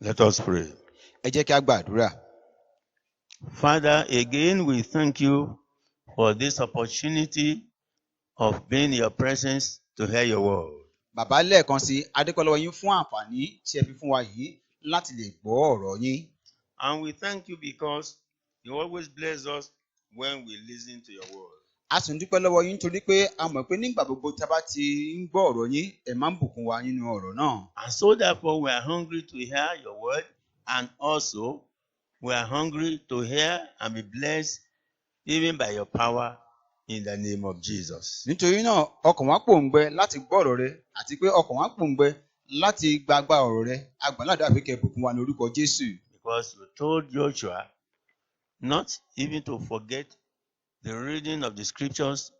Let us pray. Ẹ jẹ́ kí a gbàdúrà. Father, again we thank you for this opportunity of being in your presence to hear your word. Bàbá lẹ́ẹ̀kan sí adékọ́lọ́wọ́ yín fún àǹfààní tí ẹ fi fún wa yìí láti lè gbọ́ ọ̀rọ̀ yín. And we thank you because you always bless us when we listen to your word. A sì ń dúpẹ́ lọ́wọ́ yín nítorí pé a mọ̀ pé nígbà gbogbo tí a bá ti ń gbọ́ ọ̀rọ̀ yín, ẹ máa ń bùkún wa nínú ọ̀rọ̀ náà. And so therefore we are hungry to hear your word, and also we are hungry to hear and be blessed even by your power in the name of Jesus. Nítorí náà ọkàn wa pòǹgbẹ láti gbọ́ ọ̀rọ̀ rẹ àti pé ọkàn wa pòǹgbẹ láti gba agbára ọ̀rọ̀ rẹ. Agbàládùá pé kẹ́ bùkún wa ní orúkọ Jésù. Because you told Joshua not even to forget the reading of the scriptures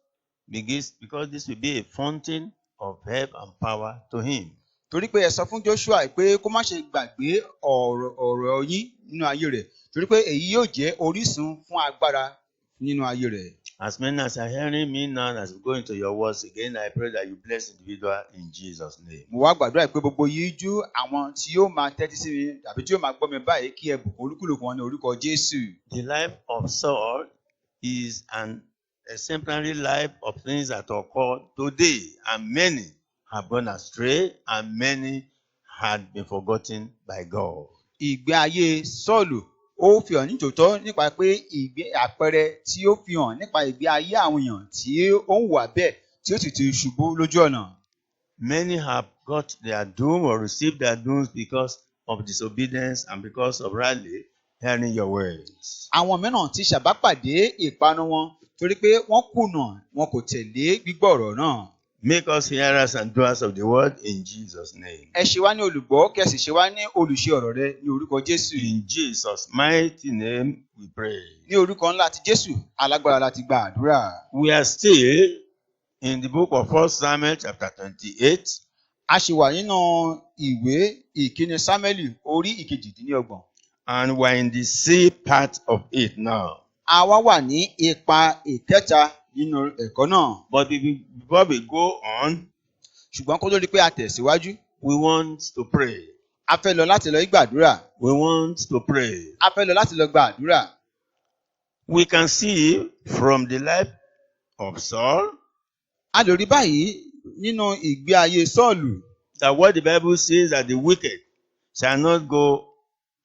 because this will be a fountain of help and power to him. Torí pé ẹ sọ fún Joshua pé kó má ṣe gbàgbé ọ̀rọ̀ yín nínú ayé rẹ̀ torí pé èyí yóò jẹ́ orísun fún agbára nínú ayé rẹ̀. As many as are hearing me now, as we go into your words again, I pray that you bless the individual in Jesus' name. Mo wá gbàdúrà pé gbogbo yíjú àwọn tí yóò máa tẹ́tí sí mi tàbí tí yóò máa gbọ́ mi báyìí kí ẹ bùkún olúkúlùkù wọn ní orúkọ Jésù. The life of Saul is an exemplary life of things that occur today, and many have gone astray, and many had been forgotten by God. Ìgbé ayé Sọ́ọ̀lù ó fi hàn nítòótọ́ nípa pé àpẹẹrẹ tí ó fi hàn nípa ìgbé ayé àwọn èèyàn tí ó ń wà bẹ́ẹ̀ tí ó sì ti ṣubú lójú ọ̀nà. Many have got their doom or received their dooms because of disobedience and because of rightly hearing your words. Àwọn mìíràn ti ṣàbápàdé ìpanu wọn torí pé wọ́n kùnà wọn kò tẹ̀lé gbígbọ́ ọ̀rọ̀ náà. Make us hearers and doers of the word in Jesus' name. Ẹ ṣe wá ní olùgbọ́ kí ẹ sì ṣe wá ní olùṣe ọ̀rọ̀ rẹ ní orúkọ Jésù. In Jesus' mighty name we pray. Ní orúkọ ńlá ti Jésù, alágbára láti gba àdúrà. We are still in the book of 1 Samuel chapter 28. A ṣì wà nínú ìwé ìkíni Sámúẹ́lì orí ìkejìdínlọ́gbọ̀n. And we're in the C part of it now. A wá wà ní ipa ìkẹta nínú ẹ̀kọ́ náà. But before we go on, Ṣùgbọ́n kó tó di pé a tẹ̀síwájú, we want to pray. a fẹ́ lọ láti lọ gbàdúrà. We want to pray. A fẹ́ lọ láti lọ gbàdúrà. We can see from the life of Saul A lè rí báyìí nínú ìgbé ayé Sọ́ọ̀lù that what the Bible says that the wicked shall not go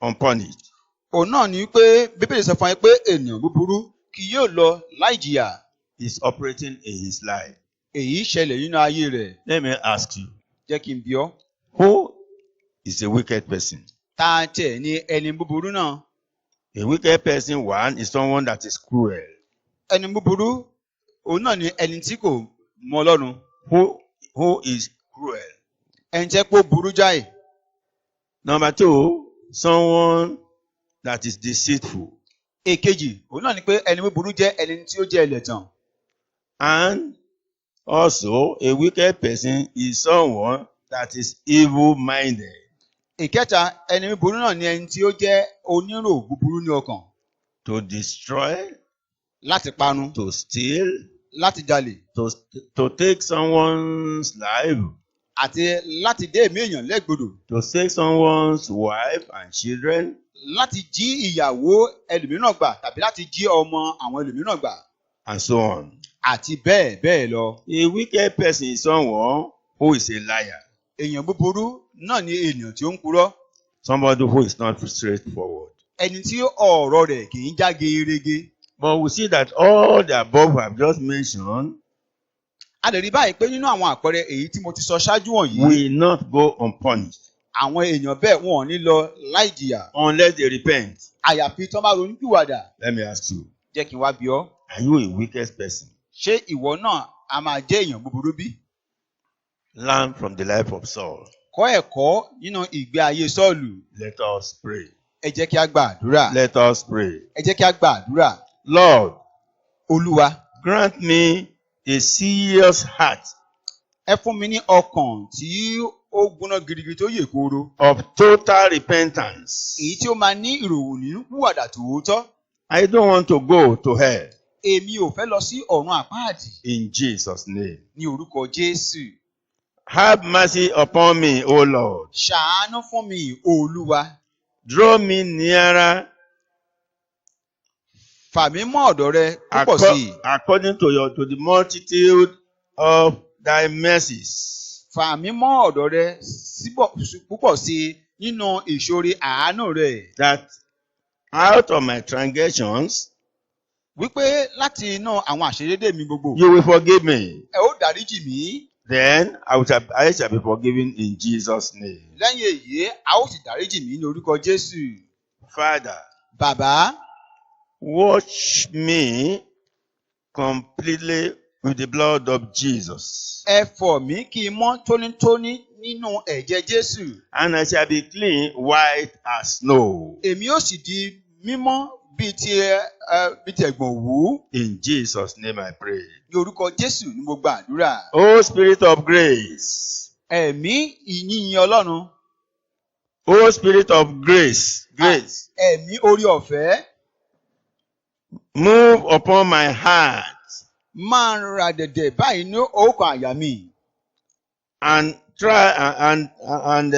unpunished. òun náà ni pé Bíbélì sọ fún wa pé ènìyàn búburú kì yóò lọ láì jìyà. Is operating in his life. Èyí ṣẹlẹ̀ nínú ayé rẹ̀. Let me ask you, Jẹ́ kí n bi ọ́. who is a wicked person? Ta tẹ̀ ni ẹni búburú náà? A wicked person, one, is someone that is cruel. Ẹni búburú òun náà ni ẹni tí kò mọ Ọlọ́run. Who is cruel? Ẹni tẹ́ pé ó burú jáì. Number two, someone that is deceitful. Èkejì òun náà ni pé ẹni búburú jẹ́ ẹni tí ó jẹ́ ẹlẹ́tàn. And also, a wicked person is someone that is evil-minded. Ìkẹta, ẹni búburú náà ni ẹni tí ó jẹ́ onírò búburú ní ọkàn. To destroy, Láti parun, to steal, láti jalè, to take someone's life, àti láti dé ẹ̀mí èèyàn légbodò. to take someone's wife and children, Láti jí ìyàwó ẹlòmíràn gbà tàbí láti jí ọmọ àwọn ẹlòmíràn gbà. and so on. Àti bẹ́ẹ̀ bẹ́ẹ̀ lọ. A wicked person is someone who is a liar. Èèyàn búburú náà ni ènìyàn tí ó ń purọ́. Somebody who is not straightforward. Ẹni tí ọ̀rọ̀ rẹ̀ kì í já gerege. But we see that all the above I have just mentioned A lè rí báyìí pé nínú àwọn àpẹẹrẹ èyí tí mo ti sọ ṣáájú wọ̀nyí, will not go unpunished àwọn èèyàn bẹ́ẹ̀ wọn ò ní lọ láì jìyà. unless they repent. Àyàfi tí wọ́n bá ronúpìwàdà. Let me ask you, Jẹ́ kí n wá bi ọ́. are you a wicked person? Ṣé ìwọ náà a máa jẹ́ èèyàn búburú bí? Learn from the life of Saul. Kọ́ ẹ̀kọ́ nínú ìgbé ayé Sọ́ọ̀lù. Let us pray. Ẹ jẹ́ kí a gba àdúrà. Let us pray. Ẹ jẹ́ kí a gba àdúrà. Lord, Olúwa, grant me a serious heart ẹ fún mi ní ọkàn tí ó gbóná gidigidi tó yè kooro. of total repentance. Èyí tí ó máa ní ìrònúpìwàdà tòótọ́. I don't want to go to hell. Èmi ò fẹ́ lọ sí ọ̀run àpáàdì. In Jesus' name. Ní orúkọ Jésù. Have mercy upon me, O Lord. Ṣàánú fún mi, Olúwa. Draw me nearer Fà mí mọ́ ọ̀dọ̀ rẹ púpọ̀ sí i. according to the multitude of thy mercies. Fà mí mọ́ ọ̀dọ̀ rẹ púpọ̀ sí i nínú ìṣoore àánú rẹ. That out of my transgressions wípé láti inú àwọn àṣeyédé mi gbogbo You will forgive me. ẹ ó dáríjì mí. Then I shall be forgiven in Jesus' name. Lẹ́yìn èyí a ó sì dáríjì mí ní orúkọ Jésù. Father, Bàbá, wash me completely with the blood of Jesus, ẹ fọ̀ mí kí n mọ́ tónítóní nínú ẹ̀jẹ̀ Jésù. and I shall be clean, white as snow. Èmi ó sì di mímọ́ bíi ti ẹ̀gbọ̀n òwú. In Jesus' name I pray. Ní orúkọ Jésù ni mo gba àdúrà. O Spirit of grace, Ẹ̀mí ìyìn Ọlọ́run. O Spirit of grace, Ẹ̀mí orí ọ̀fẹ́. move upon my heart Máa ra dẹ̀dẹ̀ báyìí ní ọkàn àyà mi. and try and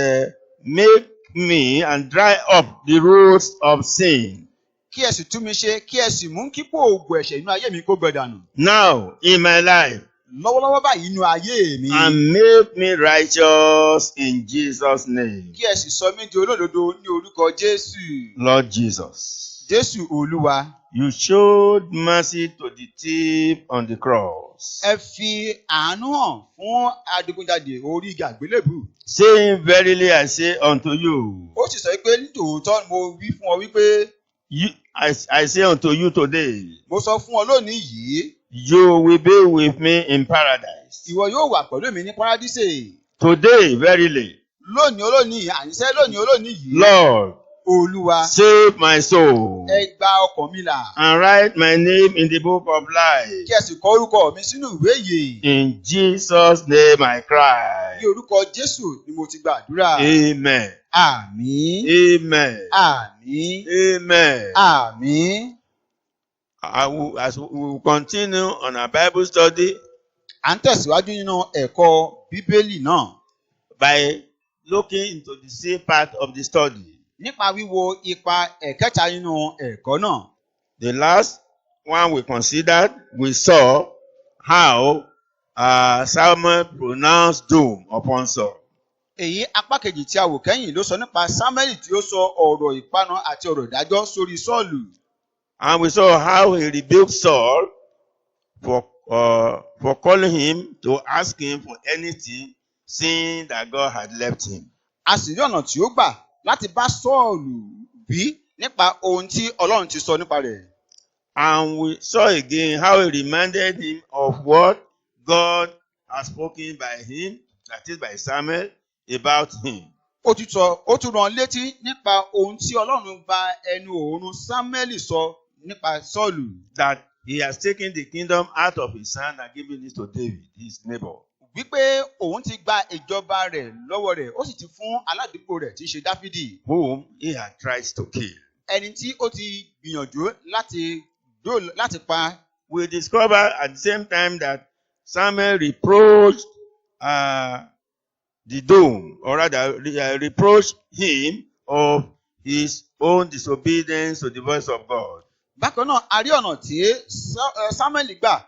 make me and dry up the roots of sin. Kí ẹ sì tú mi ṣe, kí ẹ sì mú kí òògùn ẹ̀ṣẹ̀ inú ayé mi kó gbẹ dànù. Now in my life, Lọ́wọ́lọ́wọ́ báyìí inú ayé mi. and make me righteous in Jesus' name. Kí ẹ sì sọ mí di olódodo ní orúkọ Jésù. Lord Jesus, Jésù Olúwa. you showed mercy to the thief on the cross, Ẹ fi àánú hàn fún adigunjalè orí igi àgbélébù. saying, verily I say unto you, Ó sì sọ pé nítòótọ́ mo wí fún ọ wípé I say unto you today, mo sọ fún ọ lónìí yìí, you will be with me in paradise. ìwọ yóò wà pẹ̀lú mi ní Párádísè. Today, verily, Lónìí olónìí, àníṣe lónìí olónìí yìí. Lord, Olúwa, save my soul ẹ gba ọkàn mi là. and write my name in the book of life. Kí ẹ sì kọ orúkọ mi sínú ìwé yìí. In Jesus' name I cry. Ní orúkọ Jésù ni mo ti gba àdúrà. Amen. Àmín. Amen. Àmín. Amen. Àmín. As we will continue on our Bible study À ń tẹ̀síwájú nínú ẹ̀kọ́ Bíbélì náà. by looking into the same part of the study. Nípa wíwo ipa ẹ̀kẹta nínú ẹ̀kọ́ náà. The last one we considered, we saw how Samuel pronounced doom upon Saul. Èyí apá kejì tí a wò kẹ́yìn ló sọ nípa Sámúẹ́lì tí ó sọ ọ̀rọ̀ ìpanu àti ọ̀rọ̀ ìdájọ́ sórí Sọ́ọ̀lù. And we saw how he rebuked Saul for calling him to ask him for anything, seeing that God had left him. A sì rí ọ̀nà tí ó gbà láti bá Sọ́ọ̀lù wí nípa ohun tí Ọlọ́run ti sọ nípa rẹ̀. And we saw again how he reminded him of what God had spoken by him, that is by Samuel, about him. Ó tún rán létí nípa ohun tí Ọlọ́run gba ẹnu òórùn Sámúẹ́lì sọ nípa Sọ́ọ̀lù. That he has taken the kingdom out of his hand and given it to David, his neighbor. Wípé òun ti gba ìjọba rẹ̀ lọ́wọ́ rẹ̀, ó sì ti fún aládùúgbò rẹ̀ tí í ṣe Dáfídì. Whom he had tried to kill. Ẹni tí ó ti gbìyànjú láti pa. We discover at the same time that Samuel reproached the dome, or rather reproached him of his own disobedience to the voice of God. Bákan náà, a rí ọ̀nà tí Sámúẹ́lì gbà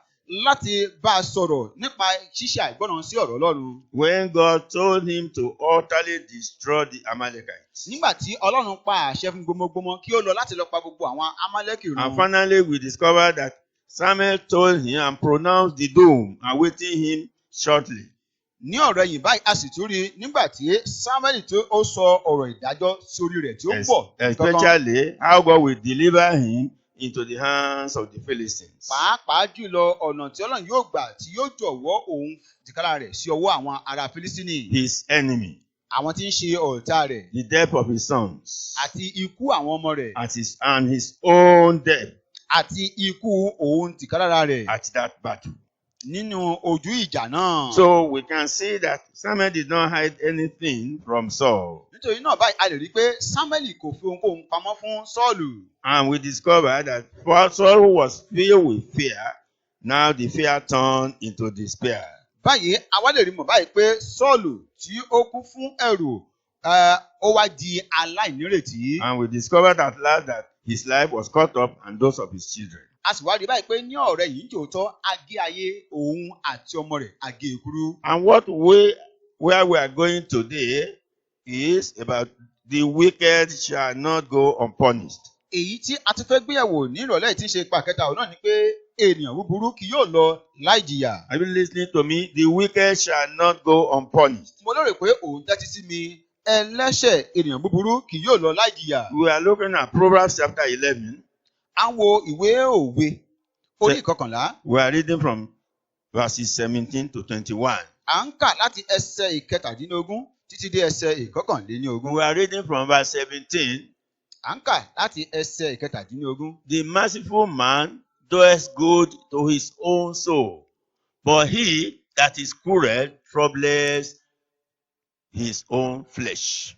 láti bá a sọ̀rọ̀ nípa ṣíṣe àìgbọràn sí ọ̀rọ̀ Ọlọ́run. When God told him to utterly destroy the Amalekites. Nígbà tí Ọlọ́run pa àṣẹ fún gbọmọgbọmọ kí ó lọ láti lọ pa gbogbo àwọn Amálẹ́kì run. And finally we discover that Samuel told him and pronounced the doom, awaiting him shortly. Ní ọ̀rọ̀ ẹ̀yìn báyìí a sì tún rí nígbà tí Sámúẹ́lì tí ó sọ ọ̀rọ̀ ìdájọ́ sórí rẹ̀ tí ó pọ̀. Especially how God will deliver him into the hands of the Philistines. Pàápàá jùlọ ọ̀nà tí Ọlọ́run yóò gbà tí yóò jọ̀wọ́ òun tìkára rẹ̀ sí ọwọ́ àwọn ará Fílístínì. His enemy. Àwọn tí ń ṣe ọ̀tá rẹ̀. The death of his sons. Àti ikú àwọn ọmọ rẹ̀. And his own death. Àti ikú òun tìkára rẹ̀. At that battle. Nínú ojú ìjà náà. So we can see that Samuel did not hide anything from Saul. Nítorí náà báyìí a lè rí i pé Sámúẹ́lì kò fi ohunkóhun pamọ́ fún Sọ́ọ̀lù. And we discover that Saul, who was filled with fear, now the fear turned into despair. Báyìí àwa lè rí mọ̀ báyìí pé Sọ́ọ̀lù tí ó kún fún ẹ̀rù ó wá di aláìnírètí. And we discovered at last that his life was cut up and those of his children. A sì wá rí báyìí pé ní ọ̀rẹ́ yìí tòótọ́ agé ayé òun àti ọmọ rẹ̀ agé ìkúrú. And where we are going today is about the wicked shall not go unpunished. èyí tí a ti fẹ́ gbéyàwó ní ìrọ̀lẹ́ yìí tí ń ṣe ipa kẹta òun náà ni pé ènìyàn búburú kì yóò lọ láì jìyà. Are you listening to me? The wicked shall not go unpunished. mo lérò pé òun tẹ́tí sí mi. ẹlẹ́ṣẹ̀ ènìyàn búburú kì yóò lọ láì jìyà. We are looking at Proverbs chapter 11. à ń wo ìwé òwe orí ìkọkànlá. We are reading from verses 17 to 21. à ń kà láti ẹsẹ̀ ìkẹtàdínlógún títí dé ẹsẹ̀ ìkọkànléníogún. We are reading from verse 17. à ń kà láti ẹsẹ̀ ìkẹtàdínlógún. The merciful man doeth good to his own soul, but he that is cruel troubles his own flesh.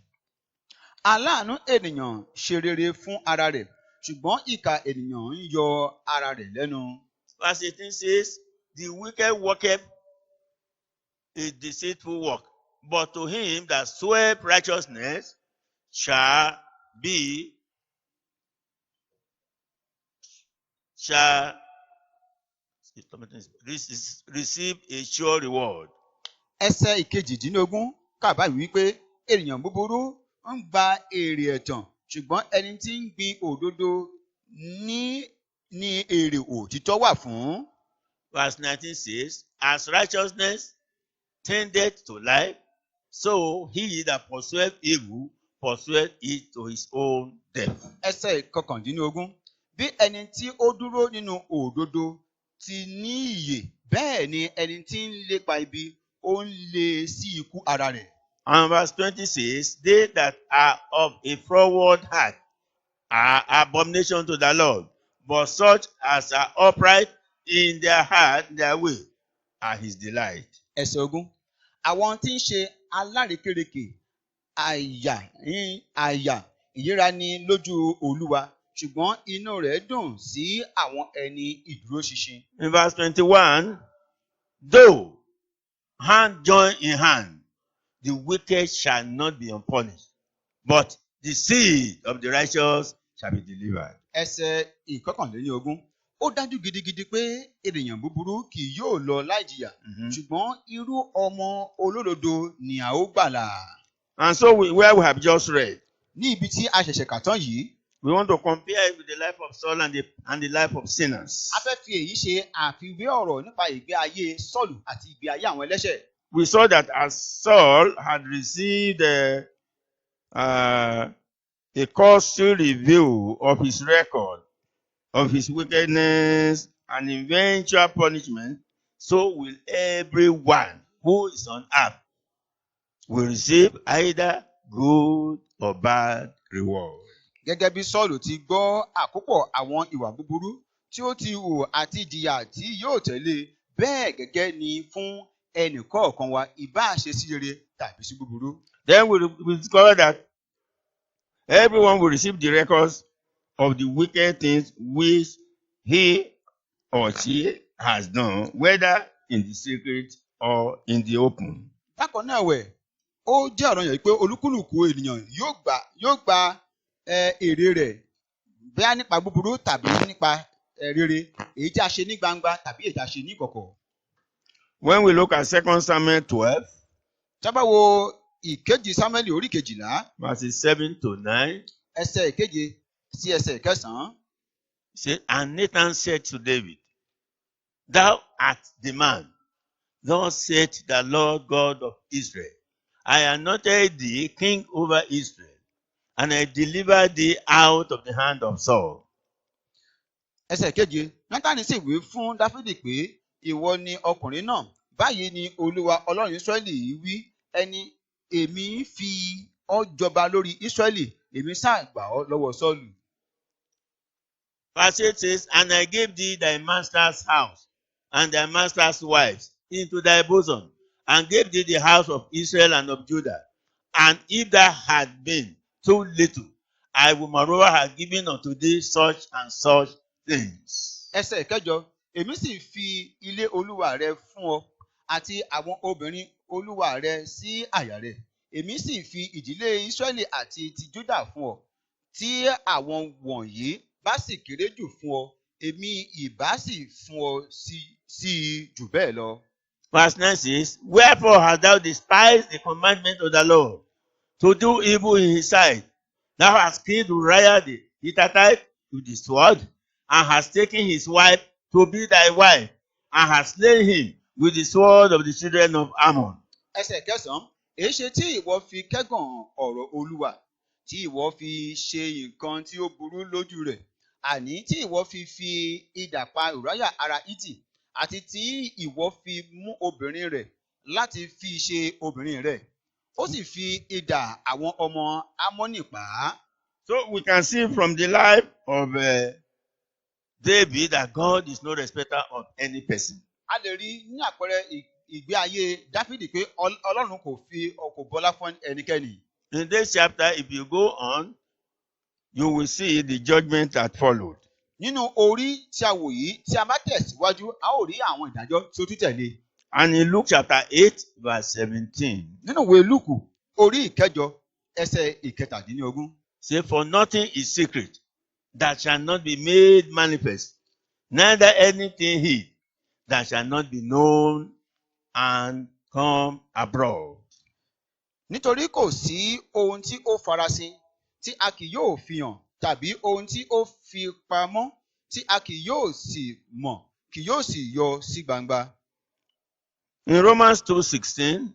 aláàánú ènìyàn ṣe rere fún ara rẹ̀ ṣùgbọ́n ìkà ènìyàn ń yọ ara rẹ̀ lẹ́nu. Verse 18 says, the wicked worketh a deceitful work, but to him that soweth righteousness shall receive a sure reward. ẹsẹ̀ ìkejìdínlógún kà báyìí wípé ènìyàn búburú ń gba èrè ẹ̀tàn ṣùgbọ́n ẹni tí ń gbin òdodo ní èrè òtítọ́ wà fún. Verse 19 says, as righteousness tendeth to life, so he that pursueth evil pursueth it to his own death. ẹsẹ̀ ìkọkàndínlógún bí ẹni tí ó dúró nínú òdodo ti ní ìyè bẹ́ẹ̀ ni ẹni tí ń lépa ibi ó ń lé sí ikú ara rẹ̀. And verse 20 says, they that are of a froward heart are abomination to the Lord, but such as are upright in their heart, their way, are his delight. ẹsẹ̀ ogún àwọn tí ń ṣe alárékérekè àyà ìyíra ni lójú Olúwa ṣùgbọ́n inú rẹ̀ dùn sí àwọn ẹni ìdúróṣinṣin. In verse 21, though hand join in hand, the wicked shall not be unpunished, but the seed of the righteous shall be delivered. ẹsẹ̀ ìkọkànlélógún ó dájú gidigidi pé ènìyàn búburú kì yóò lọ láì jìyà ṣùgbọ́n irú ọmọ olódodo ni a ó gbàlà. And so where we have just read, ní ibi tí a ṣẹ̀ṣẹ̀ kà tán yìí. we want to compare it with the life of Saul and the life of sinners. a fẹ́ fi èyí ṣe àfiwé ọ̀rọ̀ nípa ìgbé ayé Sọ́ọ̀lù àti ìgbé ayé àwọn ẹlẹ́ṣẹ̀. We saw that as Saul had received a costly review of his record, of his wickedness and eventual punishment, so will everyone who is on earth will receive either good or bad reward. Gẹ́gẹ́ bí Sọ́ọ̀lù ti gbọ́ àkópọ̀ àwọn ìwà búburú tí ó ti hù àti ìjìyà tí yóò tẹ̀lé bẹ́ẹ̀ gẹ́gẹ́ ni fún ẹnì kọ̀ọ̀kan wa ìbáà ṣe sí rere tàbí sí búburú. Then we discover that everyone will receive the records of the wicked things which he or she has done, whether in the secret or in the open. Bákan náà wẹ̀, ó jẹ́ ọ̀ranyàn pé olúkúlùkù ènìyàn yóò gba èrè rẹ̀ bóyá nípa búburú tàbí nípa rere èyí tí a ṣe ní gbangba tàbí èyí tí a ṣe ní ìkọ̀kọ̀. When we look at 2 Samuel 12, tá bá wo ìkejì Sámúẹ́lì orí kejìlá, verses 7 to 9, ẹsẹ̀ ìkeje sí ẹsẹ̀ ìkẹsàn-án. He said, and Nathan said to David, thou art the man, thus saith the Lord God of Israel, I anointed thee king over Israel, and I delivered thee out of the hand of Saul. Ẹsẹ̀ keje, Nátánì sì wí fún Dáfídì pé ìwọ ni ọkùnrin náà, báyìí ni Olúwa Ọlọ́run Ísírẹ́lì wí, ẹni èmi fi ọ́ jọba lórí Ísírẹ́lì, èmi sá gbà ọ́ lọ́wọ́ Sọ́ọ̀lù. Verse 8 says, and I gave thee thy master's house and thy master's wives into thy bosom, and gave thee the house of Israel and of Judah. And if thou had been too little, I will moreover have given unto thee such and such things. Ẹsẹ̀ ìkẹjọ, èmi sì fi ilé Olúwa rẹ fún ọ àti àwọn obìnrin Olúwa rẹ sí àyà rẹ. Èmi sì fi ìdílé Ísírẹ́lì àti ti Júdà fún ọ. Tí àwọn wọ̀nyí bá sì kéré jù fún ọ, èmi ìbá sì fún ọ sí jù bẹ́ẹ̀ lọ. Verse 9 says, wherefore hast thou despised the commandment of the Lord, to do evil in his sight? Thou hast killed Uriah Hittite with the sword, and has taken his wife to be thy wife, and has slain him with the sword of the children of Ammon. Ẹsẹ̀ kẹsàn-án, èéṣe tí ìwọ fi kẹ́gàn ọ̀rọ̀ Olúwa, tí ìwọ fi ṣe nǹkan tí ó burú lójú rẹ̀, àní tí ìwọ fi idà pa Ùráyà ará Hítì, àti tí ìwọ fi mú obìnrin rẹ̀ láti fi ṣe obìnrin rẹ̀, ó sì fi idà àwọn ọmọ Ámónì pa á. So we can see from the life of David that God is no respecter of any person. A lè rí ní àpẹẹrẹ ìgbé ayé Dáfídì pé Ọlọ́run kò bọlá fún ẹnikẹ́ni. In this chapter, if you go on, you will see the judgment that followed. Nínú orí tí a wò yìí, tí a bá tẹ̀síwájú, a ó rí àwọn ìdájọ́ tí ó tún tẹ̀lé. And in Luke chapter 8, verse 17, Nínú ìwé Lúùkù, orí ìkẹjọ, ẹsẹ̀ ìkẹtàdínlógún. say, for nothing is secret that shall not be made manifest, neither anything hid that shall not be known and come abroad. Nítorí kò sí ohun tí ó farasin tí a kì yóò fi hàn, tàbí ohun tí ó fi pamọ́ tí a kì yóò sì mọ̀, kì yóò sì yọ sí gbangba. In Romans 2:16,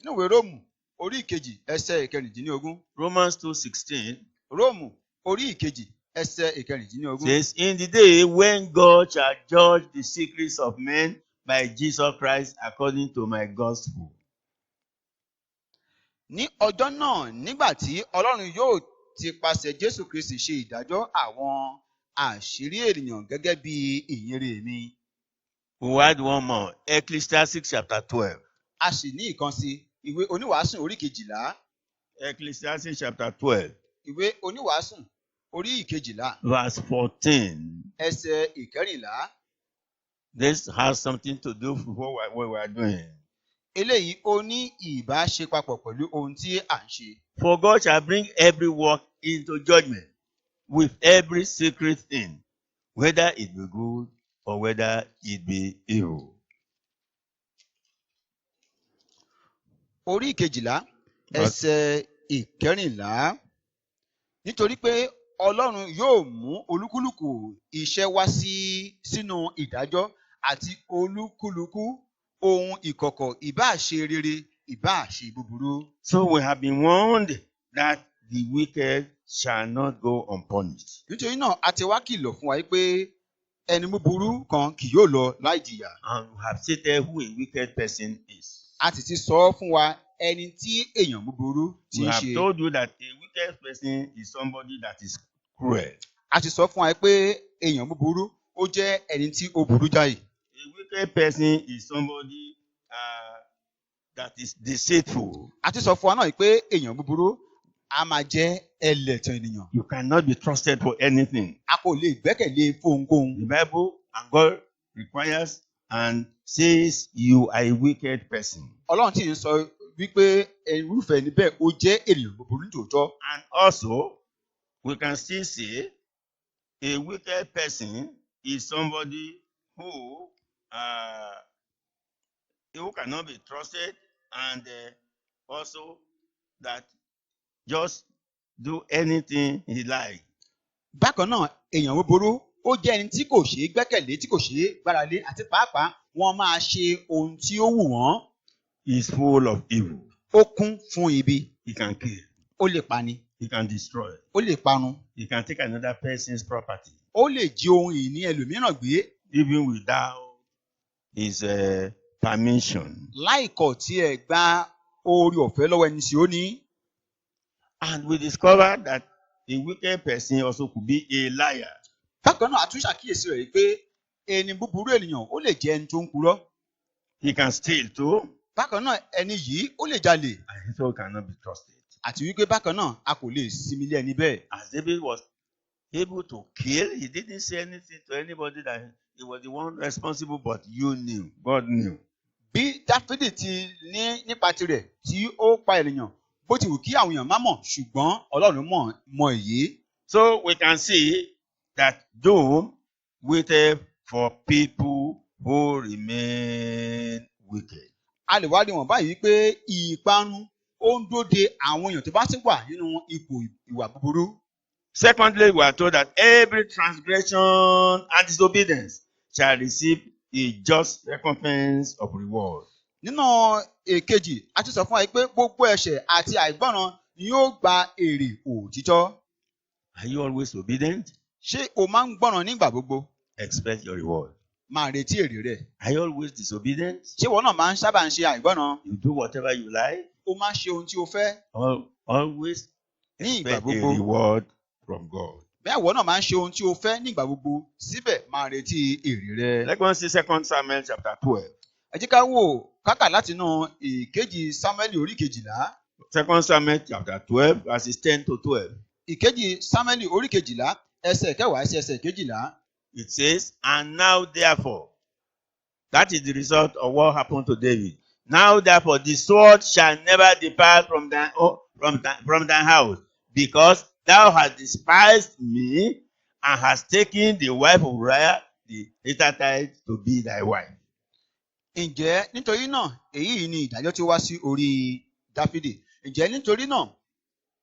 Nínú ìwé Róòmù, orí ìkejì, ẹsẹ̀ ìkẹrìndínlógún. Romans 2:16 Róòmù, orí ìkejì, ẹsẹ̀ ìkẹrìndínlógún. says, in the day when God shall judge the secrets of men by Jesus Christ according to my gospel. Ní ọjọ́ náà, nígbà tí Ọlọ́run yóò ti pasẹ̀ Jésù Kristi ṣe ìdájọ́ àwọn àṣírí ènìyàn gẹ́gẹ́ bí ìyìnrere mi. We had one more, Ecclesiastes chapter 12. A sì ní ìkan sí ìwé oníwàásù orí kejìlá. Ecclesiastes chapter 12, Ìwé oníwàásù orí ìkejìlá, verse 14. ẹsẹ̀ ìkẹrìnlá. This has something to do with what we are doing. Eléyìí ó ní ìbáṣe papọ̀ pẹ̀lú ohun tí à ń ṣe. For God shall bring every work into judgment with every secret thing, whether it be good or whether it be evil. Orí ìkejìlá, ẹsẹ̀ ìkẹrìnlá. Nítorí pé Ọlọ́run yóò mú olúkúlùkù iṣẹ́ wá sínú ìdájọ́, àti olúkúlùkù ohun ìkọ̀kọ̀ ìbáà ṣe rere ìbáà ṣe búburú. So we have been warned that the wicked shall not go unpunished. Nítorí náà a ti wá kìlọ̀ fún wa pé ẹni búburú kan kì yóò lọ láì jìyà. And we have stated who a wicked person is. A sì ti sọ fún wa ẹni tí èèyàn búburú ti We ń have ṣe. told you that a wicked person is somebody that is cruel. A ti sọ fún wa pé èèyàn búburú ó jẹ́ ẹni tí ó burú jáì. A wicked person is somebody that is deceitful. A ti sọ fún wa náà pé èèyàn búburú a máa jẹ́ ẹlẹ́tàn ènìyàn. You cannot be trusted for anything. A kò lè gbẹ́kẹ̀lé fún ohunkóhun. The Bible and God requires and says you are a wicked person. Ọlọ́run tí ń sọ wípé irúfẹ́ ẹni bẹ́ẹ̀ ó jẹ́ ènìyàn búburú nítòótọ́. And also, we can still say a wicked person is somebody who cannot be trusted, and also that just do anything he like. Bákan náà, èèyàn búburú ó jẹ́ ẹni tí kò ṣeé gbẹ́kẹ̀lé, tí kò ṣeé gbáralé, àti pàápàá wọ́n máa ṣe ohun tí ó wù wọ́n. He is full of evil. Ó kún fún ibi. He can kill. Ó lè pani. He can destroy. Ó lè parun. He can take another person's property, Ó lè jí ohun ìní ẹlòmíràn gbé. even without his permission. Láìkọ̀ tí ẹ gba oore ọ̀fẹ́ lọ́wọ́ ẹni tí ó ní. And we discover that a wicked person also could be a liar. Bákan náà, a tún ṣàkíyèsí rẹ̀ pé ẹni búburú ènìyàn ó lè jẹ́ ẹni tó ń purọ́. He can steal too, Bákan náà, ẹni yìí ó lè jalè. and he so cannot be trusted. Àti wípé bákan náà, a kò lè sinmi lé ẹni bẹ́ẹ̀. As David was able to kill, he didn't say anything to anybody that he was the one responsible, but you knew, God knew. Bí Dáfídì ti ní nípa tirẹ̀ tí ó pa ènìyàn, bó ti wù kí àwọn èèyàn má mọ̀, ṣùgbọ́n Ọlọ́run mọ̀ èyí. So we can see that doom waited for people who remain wicked. A lè wá rí wọn báyìí wípé ìparun ó ń dóde àwọn èèyàn tó bá ti wà nínú ipò ìwà búburú. Secondly, we are told that every transgression and disobedience shall receive a just recompense of reward. Nínú èkejì, a ti sọ fún wa pé gbogbo ẹ̀ṣẹ̀ àti àìgbọràn ni yóò gba èrè òtítọ́. Are you always obedient? Ṣé o máa ń gbọ́ràn nígbà gbogbo? Expect your reward. Máa retí èrè rẹ̀. Are you always disobedient? Ṣé ìwọ náà máa ń sábà ń ṣe àìgbọràn? You do whatever you like? O máa ń ṣe ohun tí o fẹ́ Always ní ìgbà expect a gbogbo. reward from God. Bẹ́ẹ̀ ìwọ náà máa ń ṣe ohun tí o fẹ́ nígbà gbogbo, síbẹ̀ máa retí èrè rẹ̀. Let's go and see 2 Samuel chapter 12. Ẹ jẹ́ ká wò kákà látinú ìkejì Sámúẹ́lì orí kejìlá. 2 Samuel chapter 12, verses 10 to 12. Ìkejì Sámúẹ́lì orí kejìlá ẹsẹ̀ kẹwàá sí ẹsẹ̀ kejìlá. It says, and now therefore, that is the result of what happened to David. Now therefore, the sword shall never depart from thy house, because thou hast despised me, and hast taken the wife of Uriah the Hittite to be thy wife. Ǹjẹ́ nítorí náà èyí ni ìdájọ́ tí ó wá sí orí Dáfídì. Ǹjẹ́ nítorí náà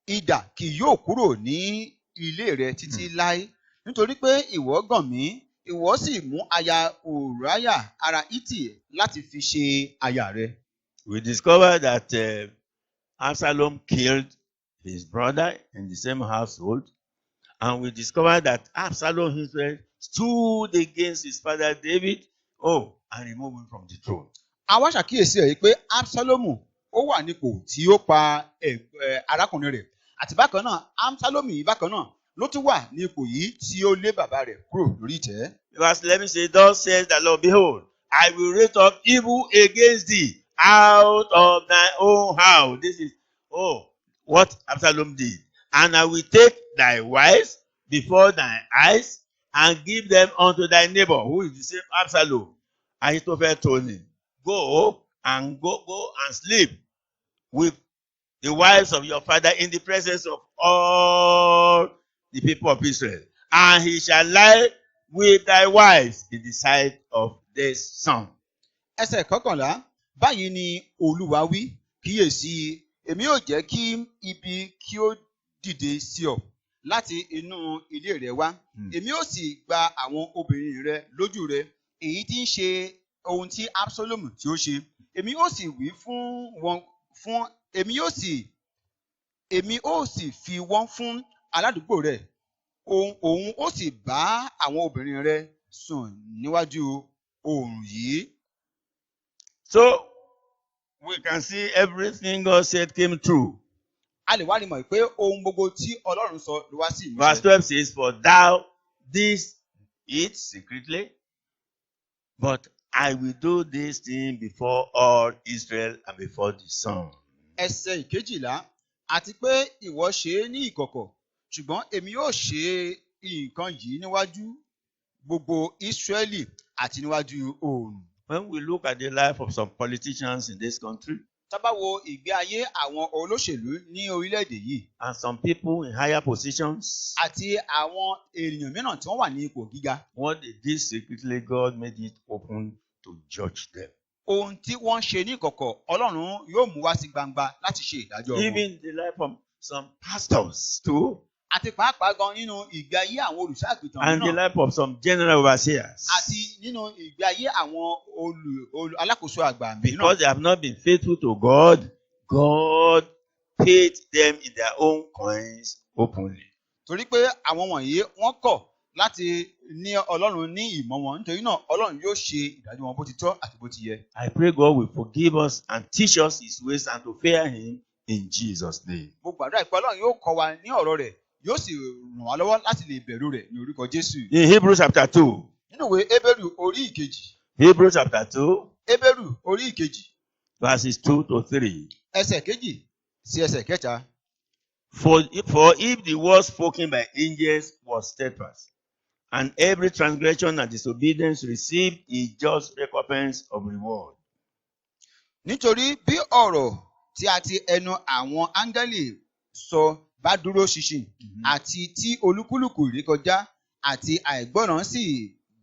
idà kì yóò kúrò ní ilé rẹ títí láé. Nítorí pé ìwọ gàn mí, ìwọ sì mú aya Uriah ará Hítì láti fi ṣe aya rẹ. We discover that Absalom killed his brother in the same household, and we discover that Absalom himself stood against his father David, and removed him from the throne. A wá ṣàkíyèsí rẹ̀ pé Absalomu ó wà nípò tí ó pa arákùnrin rẹ̀, àti bákan náà Absalomu yìí bákan náà ló tún wà ní ipò yìí tí ó lé bàbá rẹ̀ kúrò lórí ìtẹ́. Verse 11 says, thus says the Lord, behold, I will raise up evil against thee out of thy own house. This is what Absalom did. And I will take thy wives before thine eyes and give them unto thy neighbor, who is the same Absalom. Ahithophel told him, go and sleep with the wives of your father in the presence of all the people of Israel, and he shall lie with thy wives in the sight of this son. Ẹsẹ̀ kọkànlá, báyìí ni Olúwa wí, kíyèsí, èmi yóò jẹ́ kí ibi kí ó dìde sí ọ láti inú ilé rẹ wá. Èmi yóò sì gba àwọn obìnrin rẹ lójú rẹ, èyí tí ń ṣe ohun tí Absalom tí ó ṣe. Èmi ó sì wí èmi ó sì fi wọ́n fún aládùúgbò rẹ. Òun ó sì bá àwọn obìnrin rẹ sùn níwájú oòrùn yìí. So we can see everything God said came true. A lè wá rí mọ̀ pé ohun gbogbo tí Ọlọ́run sọ ló wá sí ìmúṣẹ. Verse 12 says, for thou didst eat secretly, but I will do this thing before all Israel and before the sun. Ẹsẹ̀ ìkejìlá, àti pé ìwọ ṣe é ní ìkọ̀kọ̀, ṣùgbọ́n èmi yóò ṣe nǹkan yìí níwájú gbogbo Ísírẹ́lì àti níwájú oòrùn. When we look at the life of some politicians in this country, Tá bá wo ìgbé ayé àwọn olóṣèlú ní orílẹ̀-èdè yìí, and some people in higher positions, àti àwọn ènìyàn mìíràn tí wọ́n wà ní ipò gíga, what they did secretly, God made it open to judge them. ohun tí wọ́n ṣe ní ìkọ̀kọ̀, Ọlọ́run yóò mú wá sí gbangba láti ṣe ìdájọ́ wọn. Even the life of some pastors too, Àti pàápàá gan nínú ìgbé ayé àwọn olùṣọ́-àgùntàn and the náà, life of some general overseers, àti nínú ìgbé ayé àwọn alákòóso àgbà mìíràn. because they have not been faithful to God, God paid them in their own coins openly. Torí pé àwọn wọ̀nyí wọ́n kọ̀ láti ní Ọlọ́run ní ìmọ̀ wọn, nítorí náà Ọlọ́run yóò ṣe ìdájọ́ wọn bó ti tọ́ àti bó ti yẹ. I pray God will forgive us and teach us His ways and to fear Him in Jesus' name. Mo gbàdúrà pé Ọlọ́run yóò kọ́ wa ní ọ̀rọ̀ rẹ̀, yóò sì ràn wá lọ́wọ́ láti lè bẹ̀rù rẹ̀ ní orúkọ Jésù. In Hebrews chapter 2, Nínú ìwé Hébérù orí ìkejì, Hebrews chapter 2, Hébérù orí ìkejì, verses 2 to 3. ẹsẹ̀ kejì sí ẹsẹ̀ kẹta. For if the word spoken by angels was steadfast, and every transgression and disobedience received a just recompense of reward. Nítorí bí ọ̀rọ̀ tí a ti ẹnu àwọn áńgẹ́lì sọ bá dúró ṣinṣin, àti tí olúkúlùkù rékọjá àti àìgbọràn sì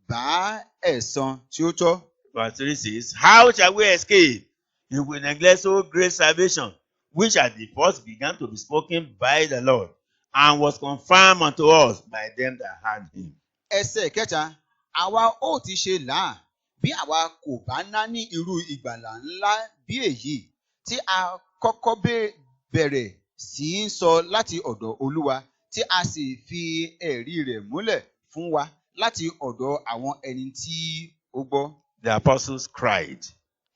bá ẹ̀san tí ó tọ́. Verse 3 says, how shall we escape if we neglect so great salvation, which at the first began to be spoken by the Lord, and was confirmed unto us by them that had him. Ẹsẹ̀ kẹta, àwa ó ti ṣe là bí àwa kò bá náání irú ìgbàlà ńlá bí èyí tí a kọ́kọ́ bẹ̀rẹ̀ sí í sọ láti ọ̀dọ̀ Olúwa tí a sì fi ẹ̀rí rẹ̀ múlẹ̀ fún wa láti ọ̀dọ̀ àwọn ẹni tí ó gbọ́. The apostles cried.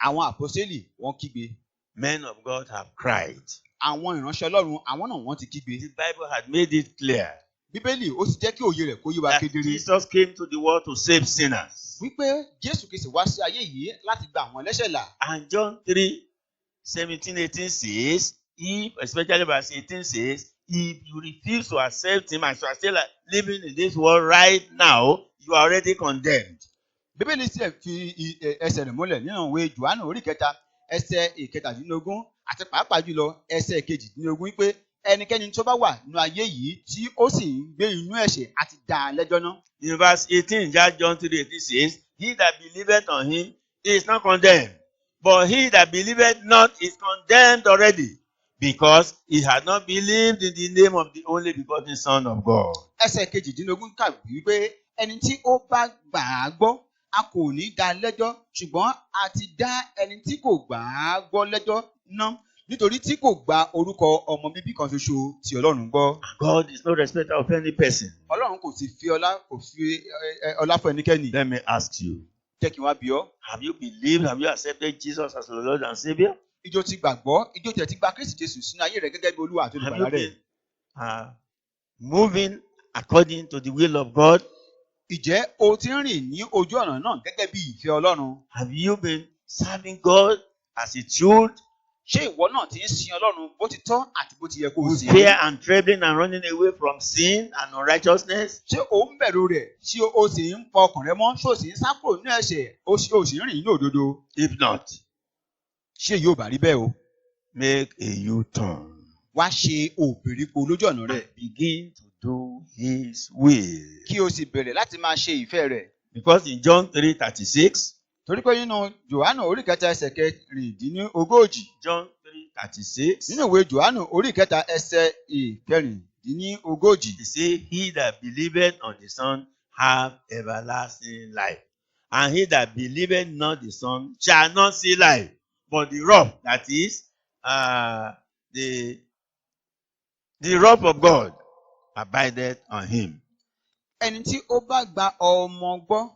Àwọn àpọ́sítélì wọ́n kígbe. Men of God have cried. Àwọn ìránṣẹ́ Ọlọ́run àwọn náà wọ́n ti kígbe. The Bible had made it clear Bíbélì ó sì jẹ́ kí òye rẹ̀ kó yé wa that kedere. Jesus came to the world to save sinners. Wípé Jésù Kristi wá sí ayé yìí láti gba àwọn ẹlẹ́ṣẹ̀ là. And John 3:17-18 says, if, especially verse 18 says, if you refuse to accept him and you are still living in this world right now, you are already condemned. Bíbélì sì fi ẹsẹ̀ rẹ̀ múlẹ̀ nínú ìwé Jòhánù orí kẹta ẹsẹ̀ ìkẹtàdínlógún àti pàápàá jùlọ ẹsẹ̀ kejìdínlógún wípé ẹnikẹ́ni tó bá wà nínú ayé yìí tí ó sì ń gbé inú ẹ̀ṣẹ̀ àti dá a lẹ́jọ́ náà. In verse 18, John 3:18 says, he that believeth on him is not condemned, but he that believeth not is condemned already, because he had not believed in the name of the only begotten Son of God. Ẹsẹ̀ kejìdínlógún kà wípé ẹni tí ó bá gbà á gbọ́ a kò ní dá a lẹ́jọ́ ṣùgbọ́n a ti dá ẹni tí kò gbà á gbọ́ lẹ́jọ́ náà nítorí tí kò gba orúkọ ọmọ bíbí kan ṣoṣo tí Ọlọ́run gbọ́. God is no respecter of any person. Ọlọ́run kò sì fi ọlá fún ẹnikẹ́ni. Let me ask you, Jẹ́ kí n wá bi ọ́. have you believed, have you accepted Jesus as your Lord and Savior? Ìjọ ti gbàgbọ́, ìjọ tiẹ̀ ti gba Kristi Jésù sínú ayé rẹ̀ gẹ́gẹ́ bí Olúwa àti Have Olùgbàlà you rẹ̀. been moving according to the will of God? Ìjẹ́ o ti ń rìn ní ojú ọ̀nà náà gẹ́gẹ́ bí ìfẹ́ Ọlọ́run? Have you been serving God as it should? Ṣé ìwọ náà ti ń sin Ọlọ́run bó ti tọ́ àti bó ti yẹ kó o With sìn? fear and trembling and running away from sin and unrighteousness? Ṣé o ń bẹ̀rù rẹ̀? Ṣé o sì ń pa ọkàn rẹ mọ́? Ṣé o sì ń sá kúrò nínú ẹ̀ṣẹ̀? O sì ń rìn ní òdodo? If not, Ṣé yóò bá rí bẹ́ẹ̀ o? make a U-turn. Wá ṣe òbírípo lójú ọ̀nà rẹ̀ Begin to do His will. kí o sì bẹ̀rẹ̀ láti máa ṣe ìfẹ́ rẹ̀. Because in John 3:36, Torí pé nínú Jòhánù orí kẹta ẹsẹ̀ kẹrìndínlógójì, John 3:36, nínú ìwé Jòhánù orí kẹta ẹsẹ̀ ìkẹrìndínlógójì, he say, he that believeth on the Son have everlasting life. And he that believeth not the Son shall not see life, but the wrath, that is, the wrath of God abideth on him. ẹni tí ó bá gba ọmọ gbọ́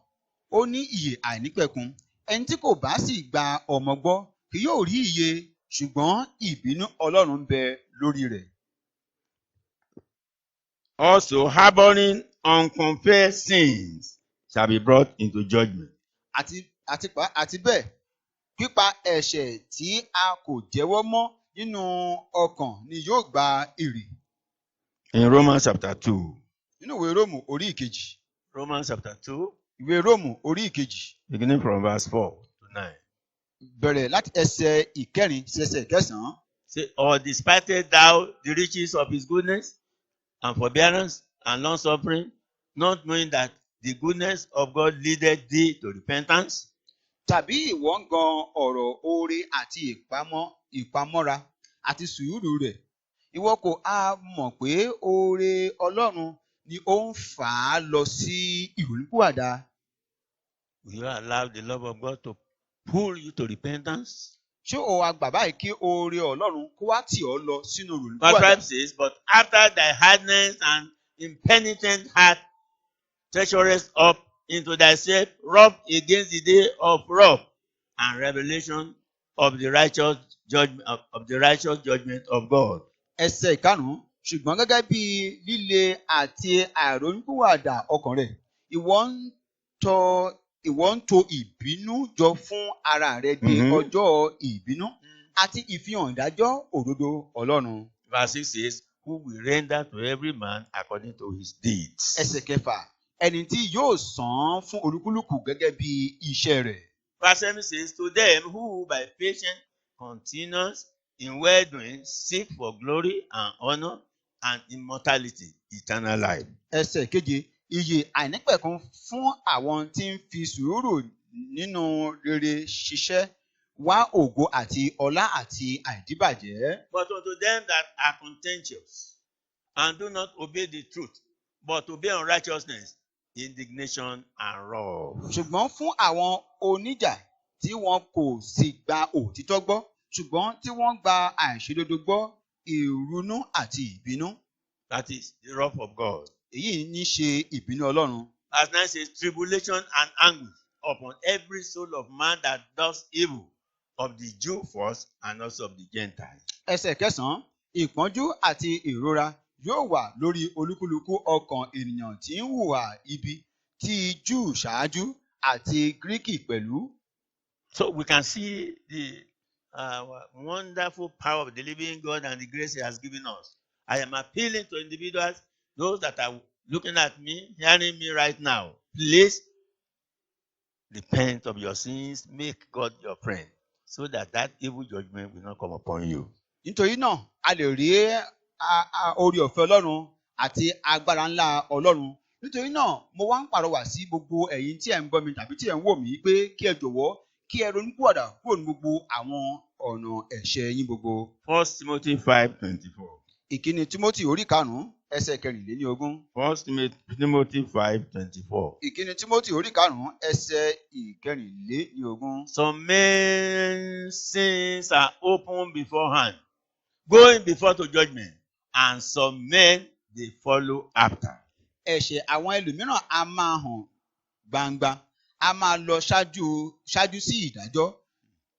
ó ní ìyè àìnípẹ̀kun, ẹni tí kò bá sì gba ọmọ gbọ́ kì yóò rí ìyè, ṣùgbọ́n ìbínú Ọlọ́run ń bẹ lórí rẹ̀. Also, harboring unconfessed sins shall be brought into judgment. Àti bẹ́ẹ̀ pípa ẹ̀ṣẹ̀ tí a kò jẹ́wọ́ mọ́ nínú ọkàn ni yóò gba èrè. In Romans chapter 2. Nínú ìwé Róòmù orí ìkejì. Romans chapter 2, Ìwé Róòmù orí ìkejì. beginning from verse 4 to 9. Bẹ̀rẹ̀ láti ẹsẹ̀ ìkẹrin sí ẹsẹ̀ ìkẹsàn-án. Say, or despised thou the riches of his goodness and forbearance and long suffering, not knowing that the goodness of God leadeth thee to repentance? Tàbí ìwọ ń gan ọ̀rọ̀ oore àti ìpamọ́ra àti sùúrù rẹ̀. Ìwọ kò á mọ̀ pé oore Ọlọ́run ni ó ń fà á lọ sí ìrònúpìwàdà. Will you allow the love of God to pull you to repentance? Ṣé o wá gbà báyìí kí oore Ọlọ́run kó wá tì ọ́ lọ sínú But ìrònúpìwàdà? Bible says, but after thy hardness and impenitent heart treacherous up into thyself, rub against the day of wrath and revelation of the righteous judgment of God. Ẹsẹ̀ ìkarùn-ún, ṣùgbọ́n gẹ́gẹ́ bí líle àti àìrónúpìwàdà ọkàn rẹ̀, ìwọ ń to ìbínú jọ fún ara rẹ̀ di ọjọ́ ìbínú àti ìfihàn ìdájọ́ òdodo Ọlọ́run. Verse 6 says, who will render to every man according to his deeds. Ẹsẹ̀ kẹfà, ẹni tí yóò san án fún olúkúlùkù gẹ́gẹ́ bí iṣẹ́ rẹ̀. Verse 7 says, to them who by patient continuance in well-doing seek for glory and honor and immortality, eternal life. Ẹsẹ̀ keje, ìyè àìnípẹ̀kun fún àwọn tí ń fi sùúrù nínú rere ṣiṣẹ́ wá ògo àti ọlá àti àìdíbàjẹ́. But unto them that are contentious and do not obey the truth, but obey unrighteousness, indignation and wrath. ṣùgbọ́n fún àwọn oníjà tí wọn kò sì gba òtítọ́ gbọ́ ṣùgbọ́n tí wọ́n gba àìṣòdodo gbọ́ ìrunú àti ìbínú. That is the wrath of God. èyí ní ṣe ìbínú Ọlọ́run. As 9 says, tribulation and anguish upon every soul of man that does evil, of the Jew first and also of the Gentile. ẹsẹ̀ 9 ìpọ́njú àti ìrora yóò wà lórí olúkúlùkù ọkàn ènìyàn tí ń hùwà ibi ti Júù ṣáájú àti Gíríkì pẹ̀lú. So we can see the wonderful power of the living God and the grace He has given us. I am appealing to individuals, those that are looking at me, hearing me right now. Please repent of your sins, make God your friend, so that that evil judgment will not come upon you. nítorí náà a lè rí oore ọ̀fẹ́ Ọlọ́run àti agbára ńlá Ọlọ́run. nítorí náà mo wá ń pàrọwà sí gbogbo ẹ̀yin tí ẹ̀ ń gbọ́ mi tàbí tí ẹ̀ ń wò mí pé kí ẹ jọ̀wọ́ kí ẹ ronúpìwàdà kúrò ní gbogbo àwọn ọ̀nà ẹ̀ṣẹ̀ yín gbogbo. 1 Timothy 5:24. ìkíni Tímótì orí 5 ẹsẹ̀ 24. 1 Timothy 5:24. ìkíni Tímótì orí 5 ẹsẹ̀ 24. Some men's sins are open beforehand, going before to judgment, and some men they follow after. ẹ̀ṣẹ̀ àwọn ẹlòmíràn a máa hàn gbangba a máa lọ ṣáájú sí ìdájọ́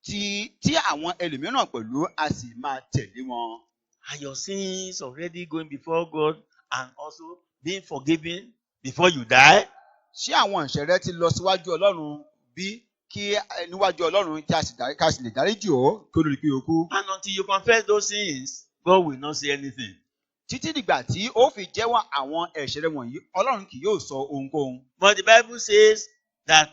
tí àwọn ẹlòmíràn pẹ̀lú a sì máa tẹ̀lé wọn. Are your sins already going before God and also being forgiven before you die? ṣé àwọn ẹ̀ṣẹ̀ rẹ ti lọ síwájú Ọlọ́run bí kí níwájú Ọlọ́run kí a sì lè dáríjì ọ́ kí ó lórí pé o kú? And until you confess those sins, God will not say anything. títí dìgbà tí ó fi jẹ́wọ́ àwọn ẹ̀ṣẹ̀ rẹ wọ̀nyí Ọlọ́run kì yóò sọ ohunkóhun. But the Bible says that